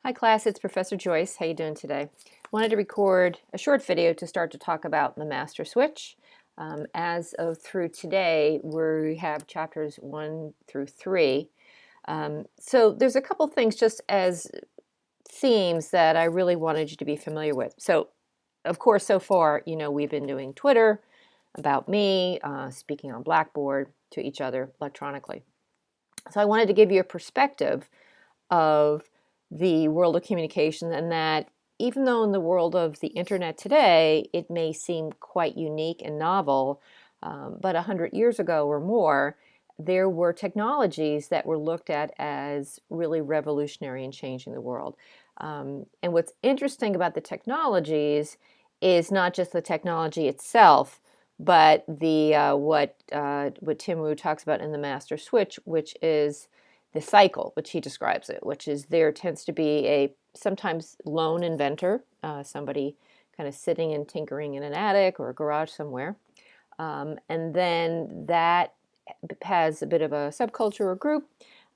Hi class, it's Professor Joyce. How you doing today? Wanted to record a short video to start to talk about the master switch. As of through today, we have chapters 1 through 3. So there's a couple things just as themes that I really wanted you to be familiar with. So of course, so far, we've been doing Twitter, about me, speaking on Blackboard to each other electronically. So I wanted to give you a perspective of the world of communication, and that even though in the world of the internet today it may seem quite unique and novel, but 100 years ago or more, there were technologies that were looked at as really revolutionary in changing the world. And what's interesting about the technologies is not just the technology itself, but the what Tim Wu talks about in the Master Switch, which is the cycle, which he describes it, which is there tends to be a sometimes lone inventor, somebody kind of sitting and tinkering in an attic or a garage somewhere, and then that has a bit of a subculture or group,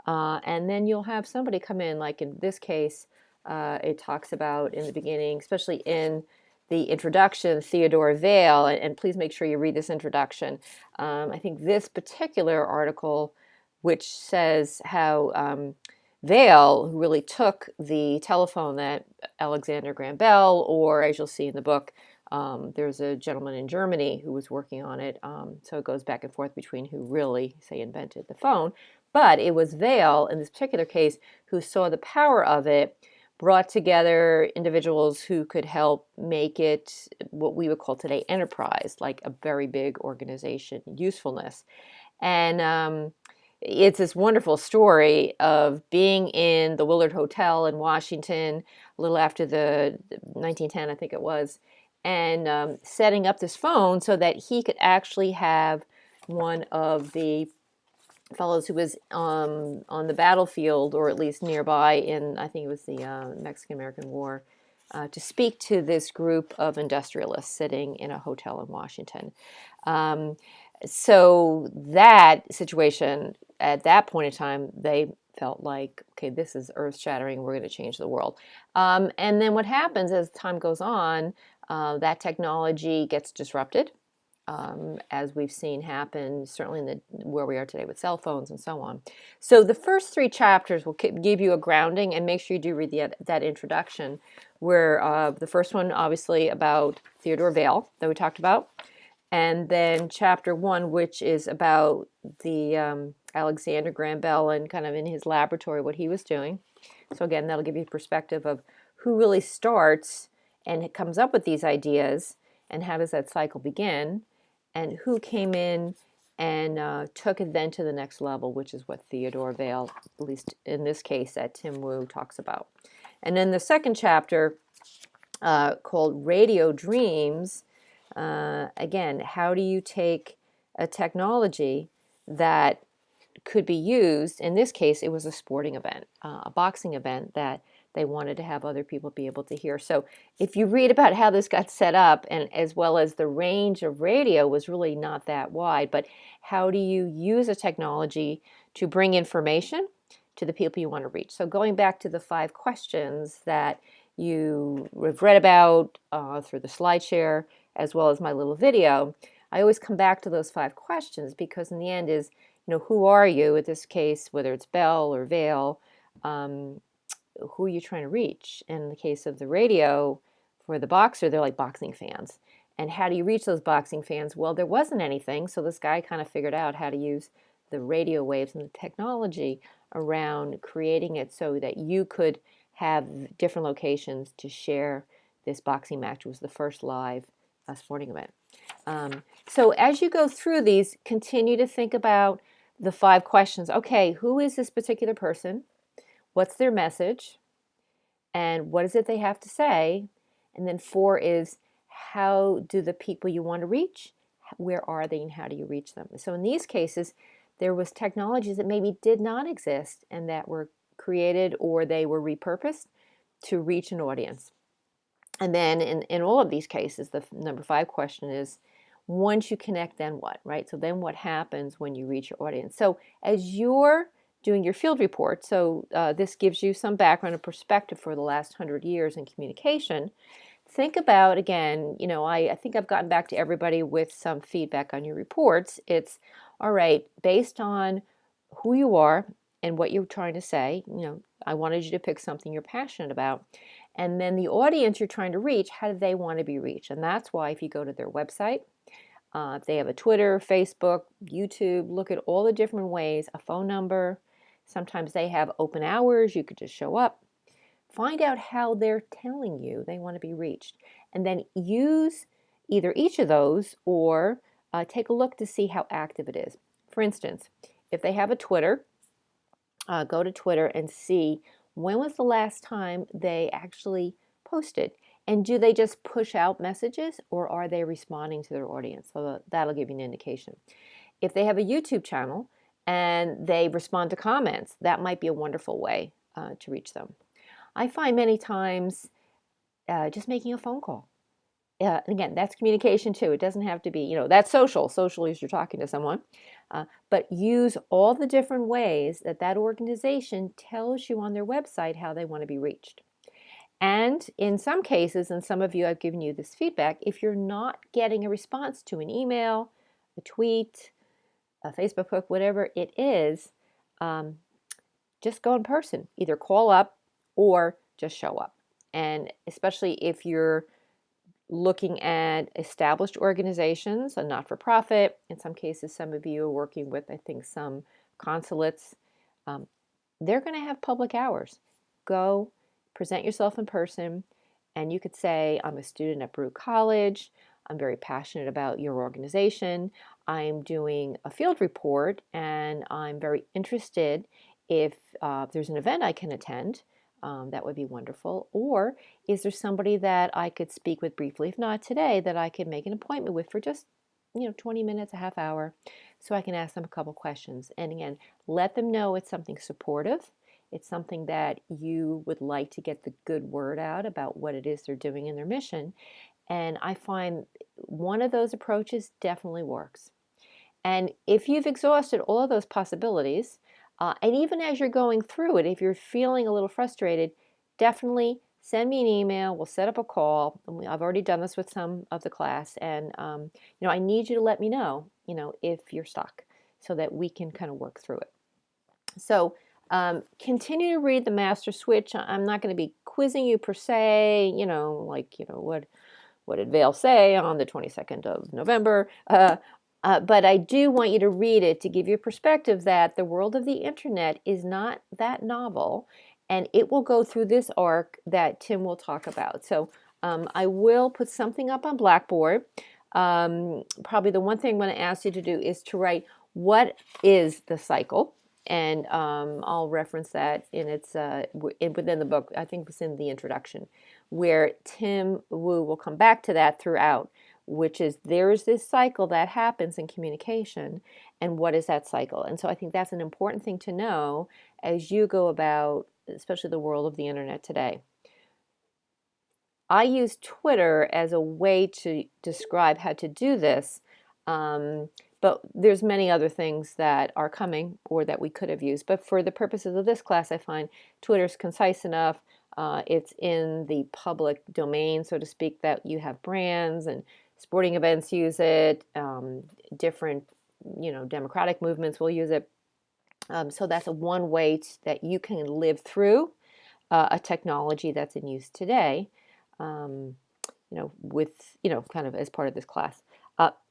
and then you'll have somebody come in, like in this case, it talks about in the beginning, especially in the introduction, Theodore Vail, and please make sure you read this introduction. I think this particular article, which says how Vail, who really took the telephone that Alexander Graham Bell, or as you'll see in the book, there's a gentleman in Germany who was working on it. So it goes back and forth between who really, say, invented the phone. But it was Vail, in this particular case, who saw the power of it, brought together individuals who could help make it what we would call today enterprise, like a very big organization, usefulness. And it's this wonderful story of being in the Willard Hotel in Washington a little after the 1910, I think it was, and setting up this phone so that he could actually have one of the fellows who was on the battlefield, or at least nearby in, I think it was the Mexican-American War, to speak to this group of industrialists sitting in a hotel in Washington. So that situation, at that point in time, they felt like, okay, this is earth-shattering, we're going to change the world. And then what happens as time goes on, that technology gets disrupted, as we've seen happen, certainly in where we are today with cell phones and so on. So the first 3 chapters will give you a grounding, and make sure you do read that introduction, where the first one, obviously, about Theodore Vail that we talked about, and then chapter 1, which is about the Alexander Graham Bell and kind of in his laboratory what he was doing. So again, that'll give you a perspective of who really starts and comes up with these ideas, and how does that cycle begin, and who came in and took it then to the next level, which is what Theodore Vail, at least in this case, that Tim Wu talks about. And then the second chapter, called Radio Dreams, again, how do you take a technology that could be used? In this case, it was a sporting event, a boxing event that they wanted to have other people be able to hear. So if you read about how this got set up, and as well as the range of radio was really not that wide, but how do you use a technology to bring information to the people you want to reach? So going back to the 5 questions that you have read about through the SlideShare, as well as my little video, I always come back to those 5 questions, because in the end is, who are you? In this case, whether it's Bell or Vail, who are you trying to reach? In the case of the radio, for the boxer, they're like boxing fans. And how do you reach those boxing fans? Well, there wasn't anything, so this guy kind of figured out how to use the radio waves and the technology around creating it so that you could have different locations to share this boxing match. It was the first live sporting event. So as you go through these, continue to think about the 5 questions. Okay, who is this particular person? What's their message? And what is it they have to say? And then 4 is, how do the people you want to reach, where are they and how do you reach them? So in these cases, there was technologies that maybe did not exist and that were created, or they were repurposed to reach an audience. And then in all of these cases, the number 5 question is, once you connect, then what, right? So then what happens when you reach your audience? So as you're doing your field report. So this gives you some background and perspective for the last 100 years in communication. Think about, again, I think I've gotten back to everybody with some feedback on your reports. It's, all right, based on who you are and what you're trying to say, I wanted you to pick something you're passionate about. And then the audience you're trying to reach, how do they want to be reached? And that's why if you go to their website, if they have a Twitter, Facebook, YouTube, look at all the different ways, a phone number. Sometimes they have open hours. You could just show up. Find out how they're telling you they want to be reached. And then use either each of those or take a look to see how active it is. For instance, if they have a Twitter, go to Twitter and see when was the last time they actually posted. And do they just push out messages or are they responding to their audience? So that'll give you an indication. If they have a YouTube channel and they respond to comments, that might be a wonderful way to reach them. I find many times just making a phone call. Again, that's communication too. It doesn't have to be, that's social. Social is you're talking to someone. But use all the different ways that organization tells you on their website how they want to be reached. And in some cases, and some of you I've given you this feedback, if you're not getting a response to an email, a tweet, a Facebook post, whatever it is, just go in person. Either call up or just show up. And especially if you're looking at established organizations, a not-for-profit, in some cases, some of you are working with, I think, some consulates, they're going to have public hours. Go present yourself in person, and you could say, I'm a student at Baruch College. I'm very passionate about your organization. I'm doing a field report, and I'm very interested if there's an event I can attend. That would be wonderful. Or is there somebody that I could speak with briefly, if not today, that I could make an appointment with for just 20 minutes, a half hour, so I can ask them a couple questions. And again, let them know it's something supportive. It's something that you would like to get the good word out about what it is they're doing in their mission. And I find one of those approaches definitely works. And if you've exhausted all of those possibilities, and even as you're going through it, if you're feeling a little frustrated, definitely send me an email. We'll set up a call. I've already done this with some of the class, and I need you to let me know, if you're stuck, so that we can kind of work through it. So continue to read the Master Switch. I'm not going to be quizzing you per se, what did Vail say on the 22nd of November? But I do want you to read it to give you a perspective that the world of the internet is not that novel, and it will go through this arc that Tim will talk about. So I will put something up on Blackboard. Probably the one thing I'm going to ask you to do is to write what is the cycle, and I'll reference that within the book. I think it's in the introduction, where Tim Wu will come back to that throughout, which is there is this cycle that happens in communication, and what is that cycle? And so I think that's an important thing to know as you go about, especially the world of the internet today. I use Twitter as a way to describe how to do this, but there's many other things that are coming or that we could have used. But for the purposes of this class, I find Twitter's concise enough. It's in the public domain, so to speak, that you have brands and sporting events use it. Different, democratic movements will use it. So that's one way that you can live through a technology that's in use today, with, kind of as part of this class.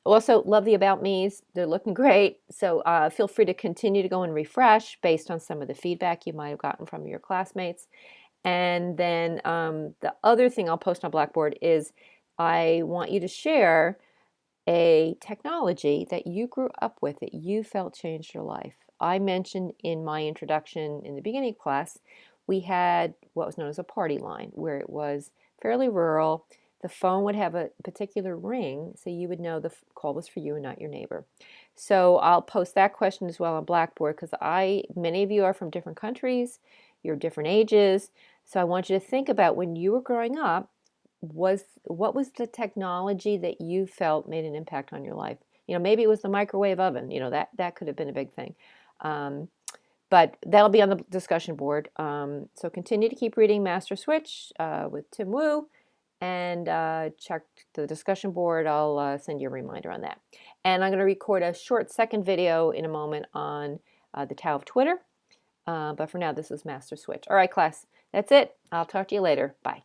Also, love the About Me's. They're looking great. So feel free to continue to go and refresh based on some of the feedback you might have gotten from your classmates. And then the other thing I'll post on Blackboard is I want you to share a technology that you grew up with that you felt changed your life. I mentioned in my introduction in the beginning of class, we had what was known as a party line, where it was fairly rural. The phone would have a particular ring, so you would know the call was for you and not your neighbor. So I'll post that question as well on Blackboard, because many of you are from different countries, you're different ages, so I want you to think about when you were growing up, what was the technology that you felt made an impact on your life? Maybe it was the microwave oven. That could have been a big thing. but that'll be on the discussion board. So continue to keep reading Master Switch with Tim Wu, and check the discussion board. I'll send you a reminder on that. And I'm going to record a short second video in a moment on the Tao of Twitter. But for now, this is Master Switch. All right, class, that's it. I'll talk to you later. Bye.